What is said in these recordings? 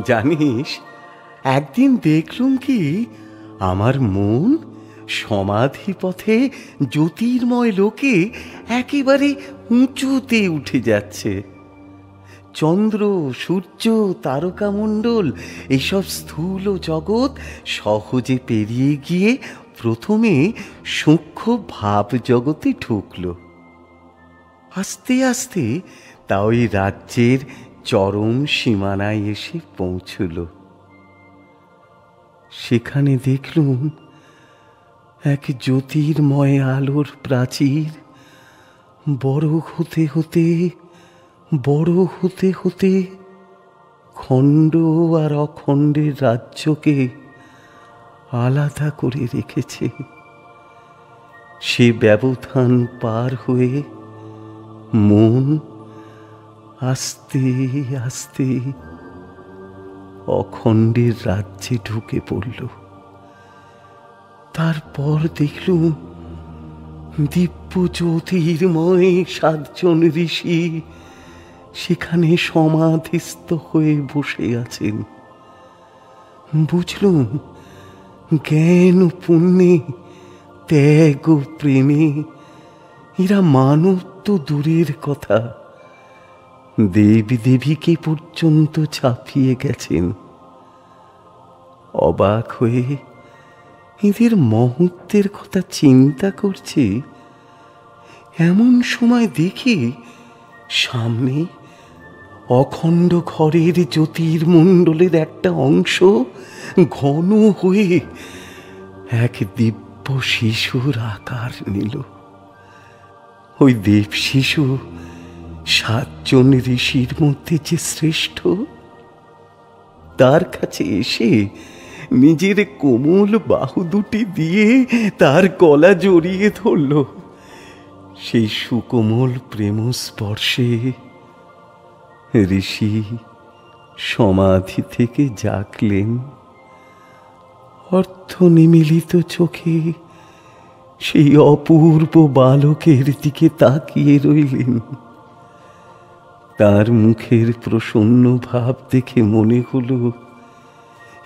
জানিস, একদিন দেখলুম কি আমার মন সমাধি পথে জ্যোতির্ময় লোকে একেবারে উঁচুতে উঠে যাচ্ছে। চন্দ্র, সূর্য, তারকামণ্ডল এইসব স্থূল জগৎ সহজে পেরিয়ে গিয়ে প্রথমে সূক্ষ্ম ভাব জগতে ঢুকল। আস্তে আস্তে তা ওই রাজ্যের চরম সীমানায় এসে পৌঁছল। সেখানে দেখলুম এক জ্যোতির্ময় আলোর প্রাচীর বড় হতে হতে বড় হতে হতে খণ্ড আর অখণ্ডের রাজ্যকে আলাদা করে রেখেছে। সে ব্যবধান পার হয়ে মন আস্তে আস্তে অখণ্ডের রাজ্যে ঢুকে পড়ল। তারপর দেখলুম দিব্য জ্যোতির্ময় 7 জন ঋষি সেখানে সমাধিস্থ হয়ে বসে আছেন। বুঝলুম জ্ঞান ও পুণ্যে, ত্যাগ ও প্রেমে এরা মানব তো দূরের কথা, দেব দেবীকে পর্যন্ত ছাপিয়ে গেছেন। অবাক হয়ে এদের মহত্বের কথা চিন্তা করছি, এমন সময় দেখি সামনে অখণ্ড ঘরের জ্যোতির্মণ্ডলের একটা অংশ ঘন হয়ে এক দিব্য শিশুর আকার নিল। ওই দেব শিশু 7 জন ঋষির মধ্যে যে শ্রেষ্ঠ, তার কাছে এসে নিজের কোমল বাহু দুটি দিয়ে তার গলা জড়িয়ে ধরল। সেই সুকোমল প্রেম স্পর্শে ঋষি সমাধি থেকে জাগলেন। অর্থ নিমিলিত চোখে সেই অপূর্ব বালকের দিকে তাকিয়ে রইলেন। তার মুখের প্রসন্ন ভাব দেখে মনে হলো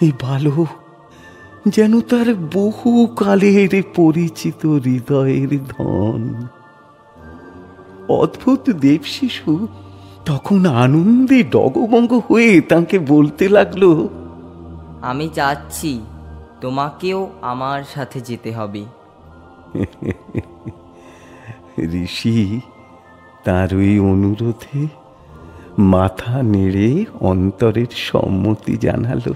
এই বালক যেন তার বহু কালের পরিচিত হৃদয়ের ধন। অদ্ভুত দেব শিশু তখন আনন্দে ডগমগ হয়ে তাকে বলতে লাগলো, আমি যাচ্ছি, তোমাকেও আমার সাথে যেতে হবে। ঋষি তার ওই অনুরোধে মাথা নেড়ে অন্তরের সম্মতি জানালো।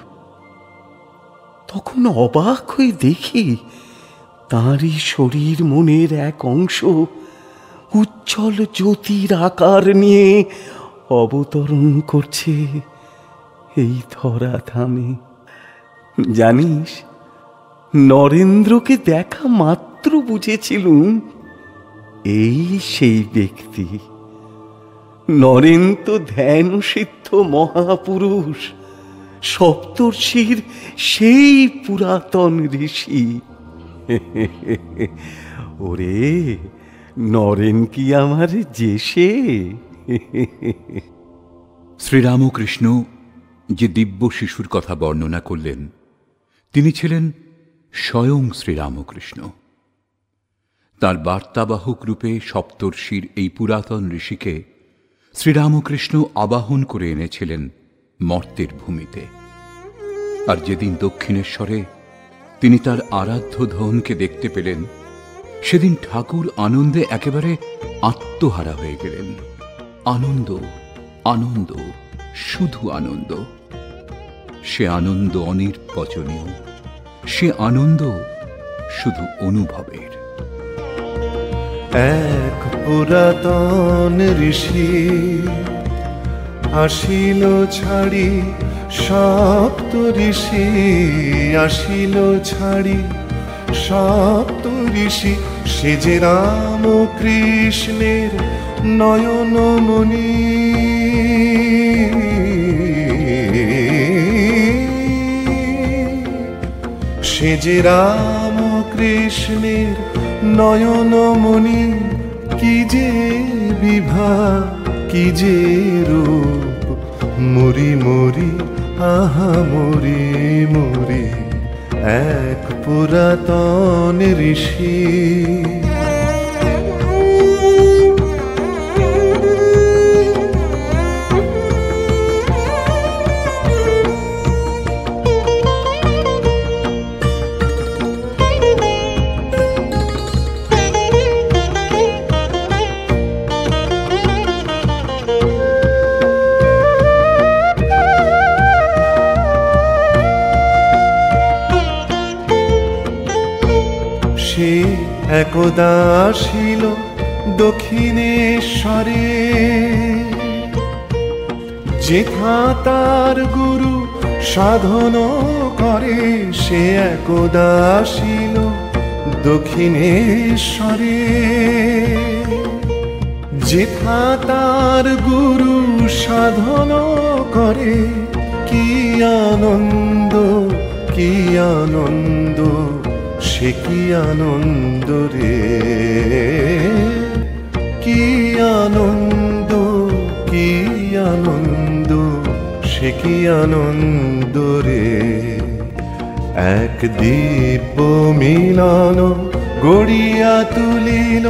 তখন অবাক হয়ে দেখি তাঁরই শরীর মনের এক অংশ উজ্জ্বল জ্যোতির আকার নিয়ে অবতরণ করছে এই ধরাধামে। জানিস, নরেন্দ্রকে দেখা মাত্র বুঝেছিলুম এই সেই ব্যক্তি। নরেন তো ধ্যান সিদ্ধ মহাপুরুষ, সপ্তর্ষির সেই পুরাতন ঋষি। ওরে, নরেন কি আমার যেসে? শ্রীরামকৃষ্ণ যে দিব্য শিশুর কথা বর্ণনা করলেন, তিনি ছিলেন স্বয়ং শ্রীরামকৃষ্ণ। তার বার্তাবাহক রূপে সপ্তর্ষির এই পুরাতন ঋষিকে শ্রীরামকৃষ্ণ আবাহন করে এনেছিলেন মর্তের ভূমিতে। আর যেদিন দক্ষিণেশ্বরে তিনি তার আরাধ্য ধনকে দেখতে পেলেন, সেদিন ঠাকুর আনন্দে একেবারে আত্মহারা হয়ে গেলেন। আনন্দ, আনন্দ, শুধু আনন্দ। সে আনন্দ অনির্বচনীয়, সে আনন্দ শুধু অনুভবের। এক পুরাতন ঋষি আসিল ছাড়ি, সপ্ত ঋষি আসিল ছাড়ি, সপ্ত ঋষি সে যে রাম কৃষ্ণের নয়নমণি। সে যে রাম কৃষ্ণের নয়নমণি, কি যে বিভা, কি যে রূপ, মরি মরি আহা মরি মরি এক পুরাতন ঋষি। সে একদা আসিল দক্ষিণেশ্বরে, যেথা তার গুরু সাধন করে। সে একদা আসিল দক্ষিণেশ্বরে, যেথা তার গুরু সাধন করে। কি আনন্দ কি আনন্দ সে কি আনন্দ রে, কি আনন্দ কি আনন্দ সে কি আনন্দ রে। এক দিব্য মিলন গড়িয়া তুলিল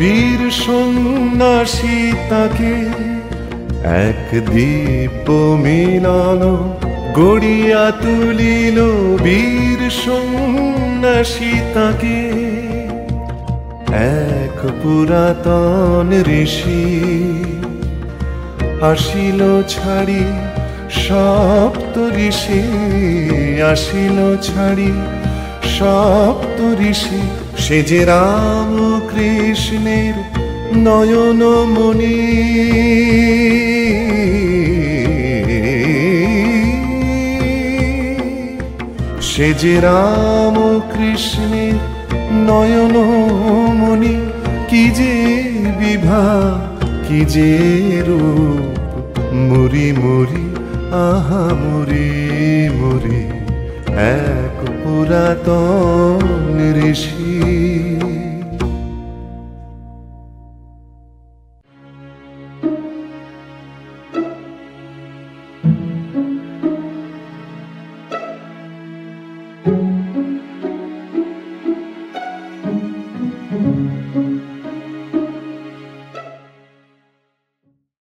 বীর সন্ন্যাসী তাকে। এক দিব্য মিলন গড়িয়া তুলিল বীর সন্ন্যাসী তাকে। এক পুরাতন ঋষি আসিল ছাড়ি সপ্ত ঋষি, আসিল ছাড়ি সপ্ত ঋষি। সে যে রাম কৃষ্ণের নয়নমণি, সে যে রাম কৃষ্ণের নয়নমণি। কি যে বিভা কি যে রূপ, মরি মরি আহা মরি মরি এক পুরাতন ঋষি।